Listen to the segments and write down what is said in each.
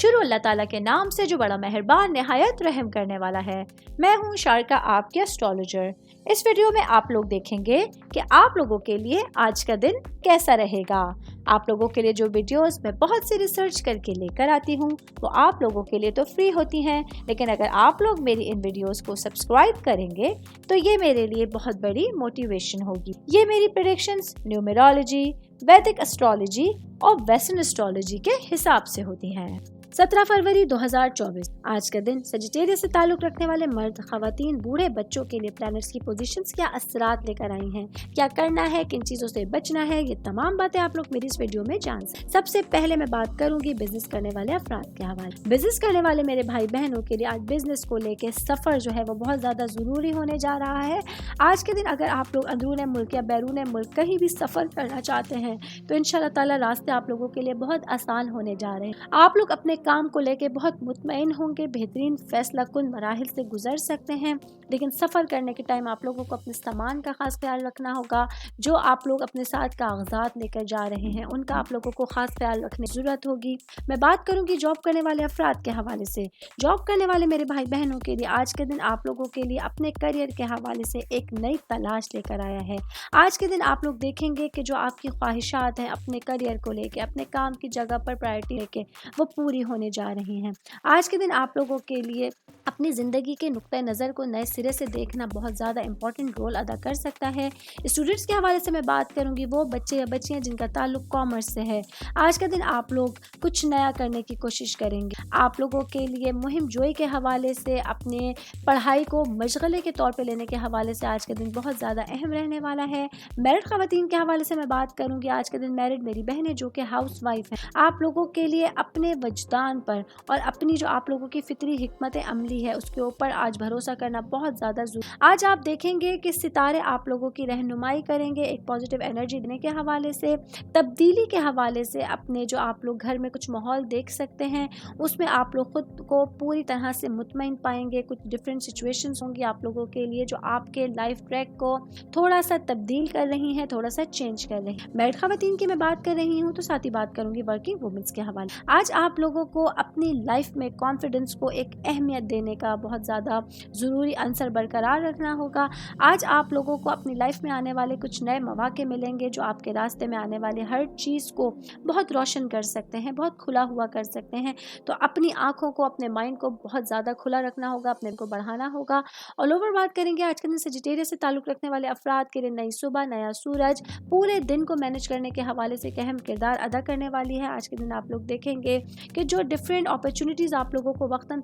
شروع اللہ تعالیٰ کے نام سے جو بڑا مہربان نہایت رحم کرنے والا ہے۔ میں ہوں شارکا، آپ کے اسٹرالوجر۔ اس ویڈیو میں آپ لوگ دیکھیں گے کہ آپ لوگوں کے لیے آج کا دن کیسا رہے گا۔ آپ لوگوں کے لیے جو ویڈیوز میں بہت سی ریسرچ کر کے لے کر آتی ہوں وہ آپ لوگوں کے لیے تو فری ہوتی ہیں، لیکن اگر آپ لوگ میری ان ویڈیوز کو سبسکرائب کریں گے تو یہ میرے لیے بہت بڑی موٹیویشن ہوگی۔ یہ میری پریڈکشنز نیومرولوجی، ویدک اسٹرالوجی اور ویسٹرن اسٹرالوجی کے حساب سے ہوتی ہیں۔ 17 فروری 2024 آج کا دن سجیٹیریس سے تعلق رکھنے والے مرد، خواتین، بوڑھے بچوں کے لیے پلانٹس کی پوزیشنز کیا اثرات لے کر آئی ہیں، کیا کرنا ہے، کن چیزوں سے بچنا ہے، یہ تمام باتیں آپ لوگ میری اس ویڈیو میں جان سکیں۔ سب سے پہلے میں بات کروں گی بزنس کرنے والے افراد کے حوالے۔ بزنس کرنے والے میرے بھائی بہنوں کے لیے آج بزنس کو لے کے سفر جو ہے وہ بہت زیادہ ضروری ہونے جا رہا ہے۔ آج کے دن اگر آپ لوگ اندرون ملک یا بیرون ملک کہیں بھی سفر کرنا چاہتے ہیں تو انشاءاللہ تعالی راستے آپ لوگوں کے لیے بہت آسان ہونے جا رہے ہیں۔ آپ لوگ اپنے کام کو لے کے بہت مطمئن ہوں گے، بہترین فیصلہ کن مراحل سے گزر سکتے ہیں، لیکن سفر کرنے کے ٹائم آپ لوگوں کو اپنے سامان کا خاص خیال رکھنا ہوگا۔ جو آپ لوگ اپنے ساتھ کاغذات لے کر جا رہے ہیں ان کا آپ لوگوں کو خاص خیال رکھنے کی ضرورت ہوگی۔ میں بات کروں گی جاب کرنے والے افراد کے حوالے سے۔ جاب کرنے والے میرے بھائی بہنوں کے لیے آج کے دن آپ لوگوں کے لیے اپنے کریئر کے حوالے سے ایک نئی تلاش لے کر آیا ہے۔ آج کے دن آپ لوگ دیکھیں گے کہ جو آپ کی خواہشات ہیں اپنے کریئر کو لے کے، اپنے کام کی جگہ پر پرائرٹی لے کے، وہ پوری ہونے جا رہی ہیں۔ آج کے دن آپ لوگوں کے لیے اپنی زندگی کے نقطۂ نظر کو نئے سرے سے دیکھنا بہت زیادہ امپورٹنٹ رول ادا کر سکتا ہے۔ اسٹوڈنٹس کے حوالے سے میں بات کروں گی، وہ بچے یا بچیاں جن کا تعلق کامرس سے ہے، آج کا دن آپ لوگ کچھ نیا کرنے کی کوشش کریں گے۔ آپ لوگوں کے لیے مہم جوئی کے حوالے سے، اپنے پڑھائی کو مشغلے کے طور پہ لینے کے حوالے سے آج کا دن بہت زیادہ اہم رہنے والا ہے۔ میرڈ خواتین کے حوالے سے میں بات کروں گی، آج کے دن میرڈ میری بہنیں جو کہ ہاؤس وائف ہیں، آپ لوگوں کے لیے اپنے وجدان پر اور اپنی جو آپ لوگوں کی فطری حکمت عملی ہے اس کے اوپر آج بھروسہ کرنا بہت زیادہ ضروری۔ آج آپ دیکھیں گے کہ ستارے آپ لوگوں کی رہنمائی کریں گے ایک پازیٹیو انرجی دینے کے حوالے سے، تبدیلی کے حوالے سے۔ اپنے جو آپ لوگ گھر میں کچھ ماحول دیکھ سکتے ہیں اس میں آپ لوگ خود کو پوری طرح سے مطمئن پائیں گے۔ کچھ ڈفرینٹ سچویشنز ہوں گی آپ لوگوں کے لیے جو آپ کے لائف ٹریک کو تھوڑا سا تبدیل کر رہی ہیں، تھوڑا سا چینج کر رہی ہیں۔ میرڈ خواتین کی میں بات کر رہی ہوں تو ساتھ ہی بات کروں گی ورکنگ وومنس کے حوالے۔ آج آپ لوگوں کو اپنی لائف میں کانفیڈنس کو ایک اہمیت دینے کا بہت زیادہ ضروری عنصر برقرار رکھنا ہوگا۔ آج آپ لوگوں کو اپنی لائف میں آنے والے کچھ نئے مواقع ملیں گے جو آپ کے راستے میں آنے والے ہر چیز کو بہت روشن کر سکتے ہیں، بہت کھلا ہوا کر سکتے ہیں۔ تو اپنی آنکھوں کو، اپنے مائنڈ کو بہت زیادہ کھلا رکھنا ہوگا، اپنے کو بڑھانا ہوگا۔ آل اوور بات کریں گے آج کے دن سجیٹیریس سے تعلق رکھنے والے افراد کے لیے نئی صبح، نیا سورج پورے دن کو مینج کرنے کے حوالے سے ایک اہم کردار ادا کرنے والی ہے۔ آج کے دن آپ لوگ دیکھیں گے کہ جو ڈفرینٹ اپرچونیٹیز آپ لوگوں کو وقتاً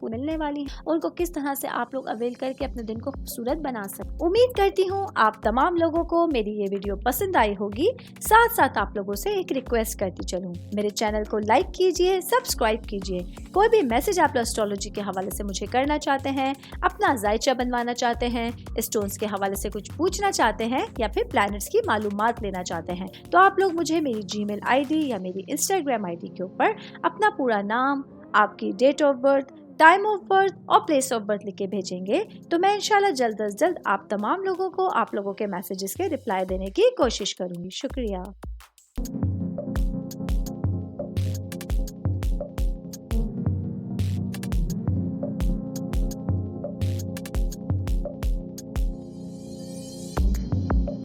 ملنے والی ہیں ان کو کس طرح سے آپ لوگ اویل کر کے اپنے دن کو خوبصورت بنا سکتے۔ امید کرتی ہوں آپ تمام لوگوں کو میری یہ ویڈیو پسند آئی ہوگی۔ ساتھ ساتھ آپ لوگوں سے ایک ریکویسٹ کرتی چلوں، میرے چینل کو لائک کیجئے، سبسکرائب کیجئے۔ کوئی بھی میسج آپ اسٹرالوجی کے حوالے سے مجھے کرنا چاہتے ہیں، اپنا ذائچہ بنوانا چاہتے ہیں، اسٹونز کے حوالے سے کچھ پوچھنا چاہتے ہیں یا پھر پلانٹس کی معلومات لینا چاہتے ہیں تو آپ لوگ مجھے میری جی میل آئی ڈی یا میری انسٹاگرام آئی ڈی کے اوپر اپنا پورا نام، آپ کی date of birth, time of birth اور پلیس آف برتھ لکھ کے بھیجیں گے تو میں انشاءاللہ جلد از جلد آپ تمام لوگوں کو آپ لوگوں کے میسیجز کے رپلائی دینے کی کوشش کروں گی۔ شکریہ۔